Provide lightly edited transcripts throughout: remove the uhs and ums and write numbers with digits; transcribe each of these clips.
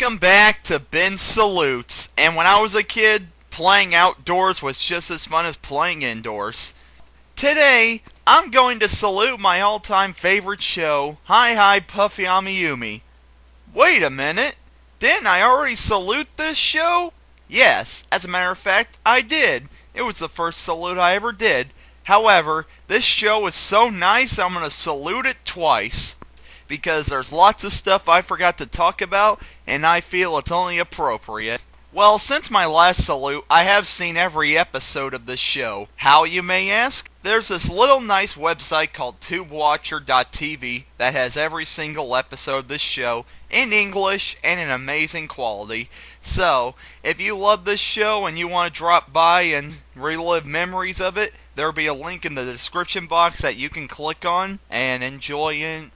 Welcome back to Ben Salutes. And when I was a kid, playing outdoors was just as fun as playing indoors. Today, I'm going to salute my all-time favorite show, HHPAY Puffy AmiYumi. Wait a minute, didn't I already salute this show? Yes, as a matter of fact, I did. It was the first salute I ever did. However, this show is so nice, I'm going to salute it twice. Because there's lots of stuff I forgot to talk about, and I feel it's only appropriate. Well, since my last salute, I have seen every episode of this show. How, you may ask? There's this little nice website called TubeWatcher.tv that has every single episode of this show in English and in amazing quality. So, if you love this show and you want to drop by and relive memories of it, there'll be a link in the description box that you can click on and enjoy it.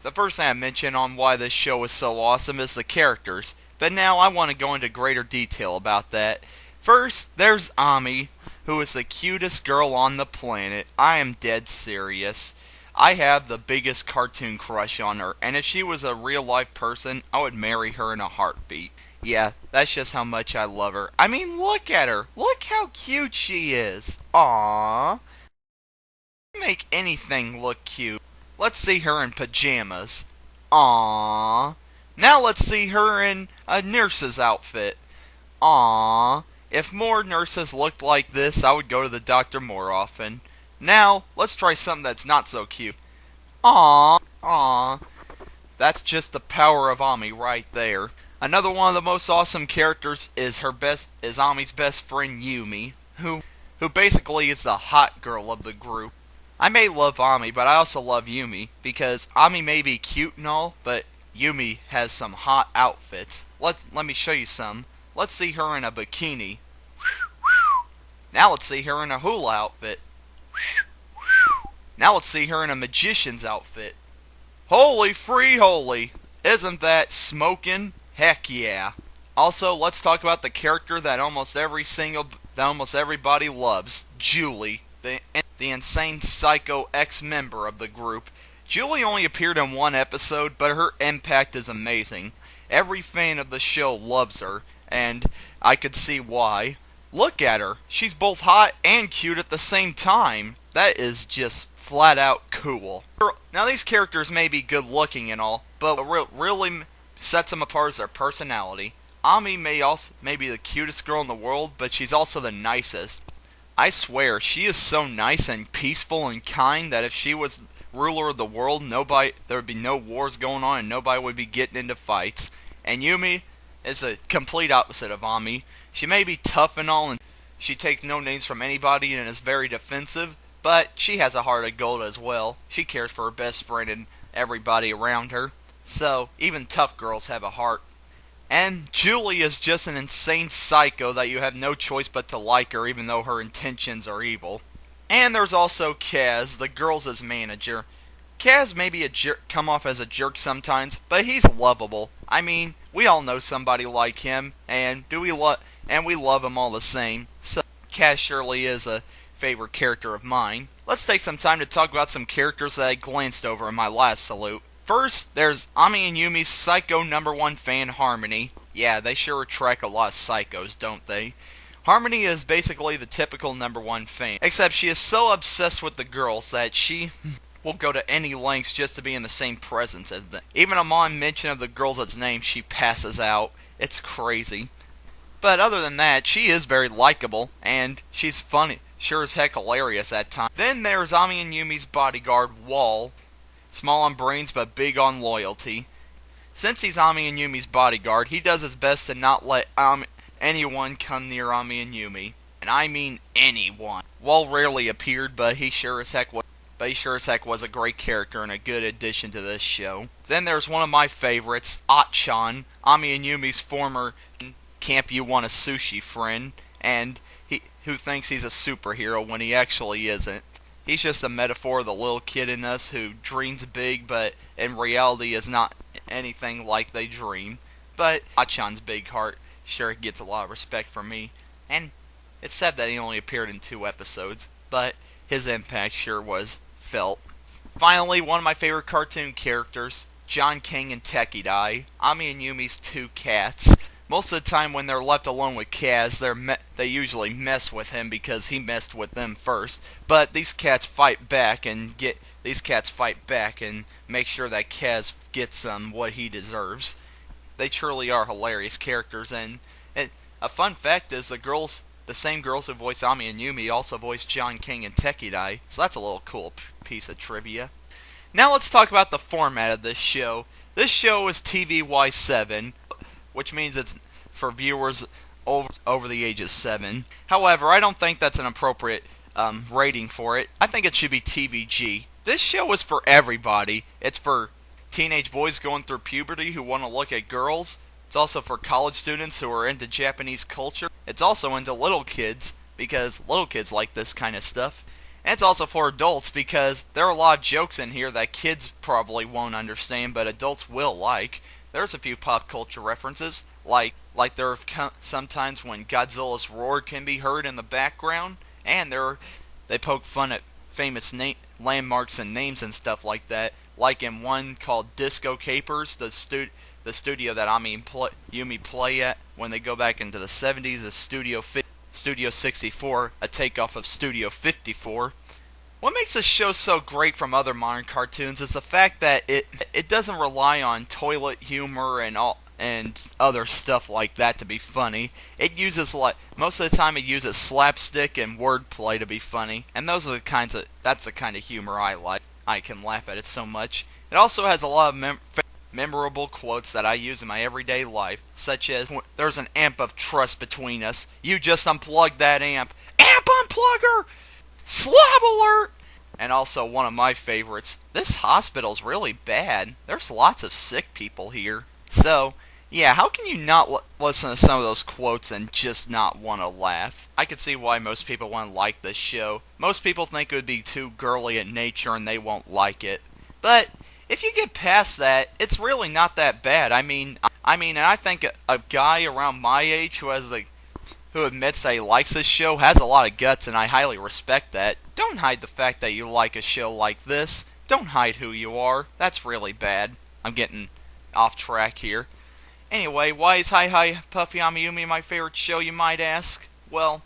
The first thing I mention on why this show is so awesome is the characters, but now I want to go into greater detail about that. First, there's Ami, who is the cutest girl on the planet. I am dead serious. I have the biggest cartoon crush on her, and if she was a real life person, I would marry her in a heartbeat. Yeah, that's just how much I love her. I mean, look at her. Look how cute she is. Aww. Make anything look cute. Let's see her in pajamas. Aww. Now let's see her in a nurse's outfit. Aww. If more nurses looked like this, I would go to the doctor more often. Now, let's try something that's not so cute. Aww. Aww. That's just the power of Ami right there. Another one of the most awesome characters is Ami's best friend Yumi, who basically is the hot girl of the group. I may love Ami, but I also love Yumi, because Ami may be cute and all, but Yumi has some hot outfits. Let me show you some. Let's see her in a bikini. Now let's see her in a hula outfit. Now let's see her in a magician's outfit. Holy free holy! Isn't that smoking? Heck yeah! Also, let's talk about the character that almost everybody loves, Julie, the insane psycho ex-member of the group. Julie only appeared in one episode, but her impact is amazing. Every fan of the show loves her, and I could see why. Look at her. She's both hot and cute at the same time. That is just flat out cool. Now these characters may be good looking and all, but what really sets them apart is their personality. Ami may be the cutest girl in the world, but she's also the nicest. I swear, she is so nice and peaceful and kind that if she was ruler of the world, there would be no wars going on and nobody would be getting into fights. And Yumi is a complete opposite of Ami. She may be tough and all, and she takes no names from anybody and is very defensive, but she has a heart of gold as well. She cares for her best friend and everybody around her. So, even tough girls have a heart. And Julie is just an insane psycho that you have no choice but to like her even though her intentions are evil. And there's also Kaz, the girls' manager. Kaz may be come off as a jerk sometimes, but he's lovable. I mean, we all know somebody like him, and we love him all the same. So Kaz surely is a favorite character of mine. Let's take some time to talk about some characters that I glanced over in my last salute. First, there's Ami and Yumi's psycho #1 fan, Harmony. Yeah, they sure attract a lot of psychos, don't they? Harmony is basically the typical #1 fan, except she is so obsessed with the girls that she will go to any lengths just to be in the same presence as them. Even upon mention of the girl's name, she passes out. It's crazy. But other than that, she is very likable, and she's funny, sure as heck hilarious at times. Then there's Ami and Yumi's bodyguard, Wall. Small on brains but big on loyalty. Since he's Ami and Yumi's bodyguard, he does his best to not let anyone come near Ami and Yumi. And I mean anyone. Wall rarely appeared, but he sure as heck was a great character and a good addition to this show. Then there's one of my favorites, Achan, Ami and Yumi's former Camp You Want a Sushi friend, and who thinks he's a superhero when he actually isn't. He's just a metaphor of the little kid in us who dreams big, but in reality is not anything like they dream. But Achan's big heart sure gets a lot of respect from me, and it's sad that he only appeared in 2 episodes, but his impact sure was felt. Finally, one of my favorite cartoon characters, John King and Tekidai, Ami and Yumi's two cats. Most of the time when they're left alone with Kaz, they usually mess with him because he messed with them first. But these cats fight back and make sure that Kaz gets what he deserves. They truly are hilarious characters, and a fun fact is the same girls who voice Ami and Yumi also voice John King and Tekidai, so that's a little cool piece of trivia. Now let's talk about the format of this show. This show is TVY7, which means it's for viewers over the age of 7. However, I don't think that's an appropriate rating for it. I think it should be TVG. This show is for everybody. It's for teenage boys going through puberty who want to look at girls. It's also for college students who are into Japanese culture. It's also into little kids, because little kids like this kind of stuff. And it's also for adults, because there are a lot of jokes in here that kids probably won't understand, but adults will like. There's a few pop culture references, like there are sometimes when Godzilla's roar can be heard in the background, and they poke fun at famous landmarks and names and stuff like that, like in one called Disco Capers, the studio that Ami and Yumi play at when they go back into the 70s is Studio 64, a takeoff of Studio 54. What makes this show so great from other modern cartoons is the fact that it doesn't rely on toilet humor and other stuff like that to be funny. It uses most of the time it uses slapstick and wordplay to be funny, and that's the kind of humor I like. I can laugh at it so much. It also has a lot of memorable quotes that I use in my everyday life, such as, "There's an amp of trust between us. You just unplugged that amp. Amp unplugger! Slab alert!" And also one of my favorites, "This hospital's really bad. There's lots of sick people here." So, yeah, how can you not listen to some of those quotes and just not want to laugh? I could see why most people wouldn't like this show. Most people think it would be too girly in nature and they won't like it. But if you get past that, it's really not that bad. I mean, and I think a guy around my age who admits that he likes this show has a lot of guts, and I highly respect that. Don't hide the fact that you like a show like this. Don't hide who you are. That's really bad. I'm getting off track here. Anyway, why is Puffy AmiYumi my favorite show, you might ask? Well,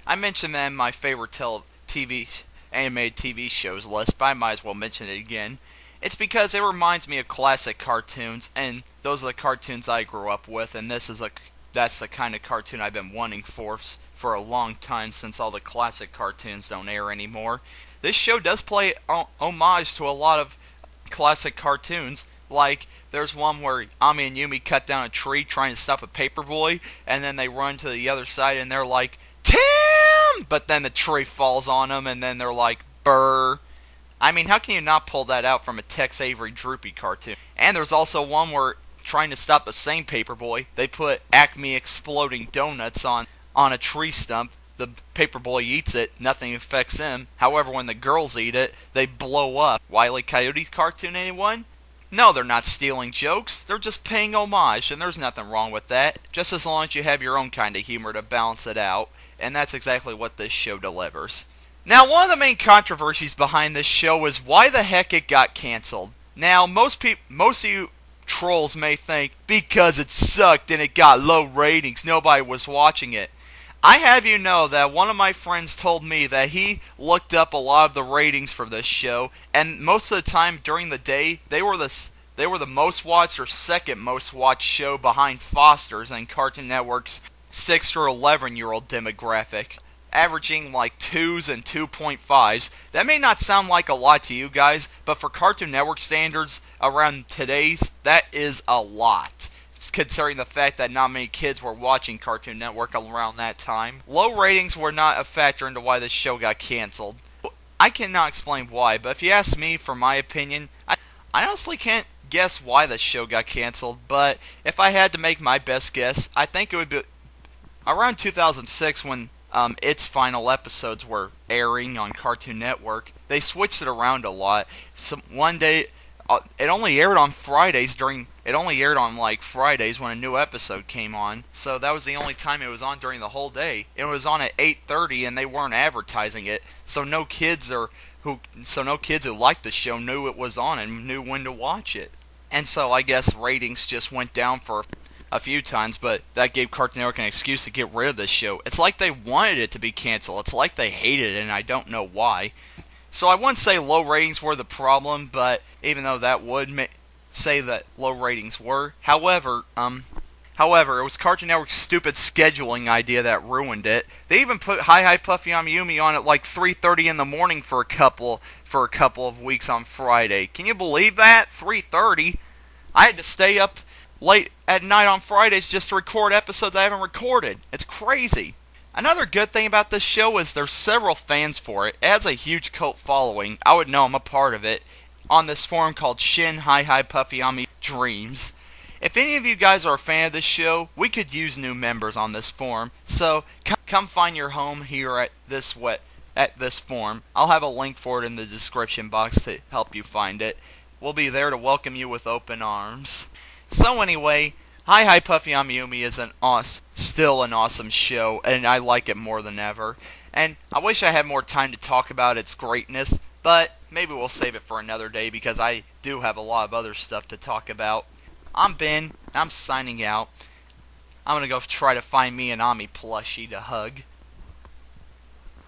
I mentioned that in my favorite animated TV shows list, but I might as well mention it again. It's because it reminds me of classic cartoons, and those are the cartoons I grew up with, and that's the kind of cartoon I've been wanting for a long time, since all the classic cartoons don't air anymore. This show does play homage to a lot of classic cartoons. Like, there's one where Ami and Yumi cut down a tree trying to stop a paperboy, and then they run to the other side and they're like, "Tim!" But then the tree falls on them, and then they're like, "Brr." I mean, how can you not pull that out from a Tex Avery Droopy cartoon? And there's also one where, trying to stop the same paperboy, they put Acme exploding donuts on a tree stump. The paperboy eats it, nothing affects him. However, when the girls eat it, they blow up. Wile E. Coyote's cartoon, anyone? No, they're not stealing jokes. They're just paying homage, and there's nothing wrong with that. Just as long as you have your own kind of humor to balance it out. And that's exactly what this show delivers. Now, one of the main controversies behind this show is why the heck it got canceled. Now, most of you trolls may think, because it sucked and it got low ratings, nobody was watching it. I have you know that one of my friends told me that he looked up a lot of the ratings for this show, and most of the time during the day, they were the most watched or second most watched show behind Foster's and Cartoon Network's 6 or 11-year-old demographic, averaging like 2s and 2.5s. That may not sound like a lot to you guys, but for Cartoon Network standards around today's, that is a lot, considering the fact that not many kids were watching Cartoon Network around that time. Low ratings were not a factor into why this show got canceled. I cannot explain why, but if you ask me for my opinion, I honestly can't guess why the show got canceled, but if I had to make my best guess, I think it would be around 2006 when its final episodes were airing on Cartoon Network. They switched it around a lot. So one day, it only aired on Fridays Fridays when a new episode came on. So that was the only time it was on during the whole day. It was on at 8:30, and they weren't advertising it. So no kids who liked the show knew it was on and knew when to watch it. And so I guess ratings just went down for a few times, but that gave Cartoon Network an excuse to get rid of this show. It's like they wanted it to be canceled. It's like they hated it, and I don't know why. So I wouldn't say low ratings were the problem, but even though that would say that low ratings were, however, it was Cartoon Network's stupid scheduling idea that ruined it. They even put Hi Puffy AmiYumi on at like 3:30 in the morning for a couple of weeks on Friday. Can you believe that? 3:30. I had to stay up late at night on Fridays just to record episodes I haven't recorded. It's crazy. Another good thing about this show is there's several fans for it. It has a huge cult following. I would know, I'm a part of it. On this forum called Shin Hi Puffy Ami Dreams. If any of you guys are a fan of this show, we could use new members on this forum. So come find your home here at this forum. I'll have a link for it in the description box to help you find it. We'll be there to welcome you with open arms. So anyway, Hi Puffy AmiYumi is still an awesome show, and I like it more than ever. And I wish I had more time to talk about its greatness, but maybe we'll save it for another day because I do have a lot of other stuff to talk about. I'm Ben. I'm signing out. I'm going to go try to find me an Ami plushie to hug.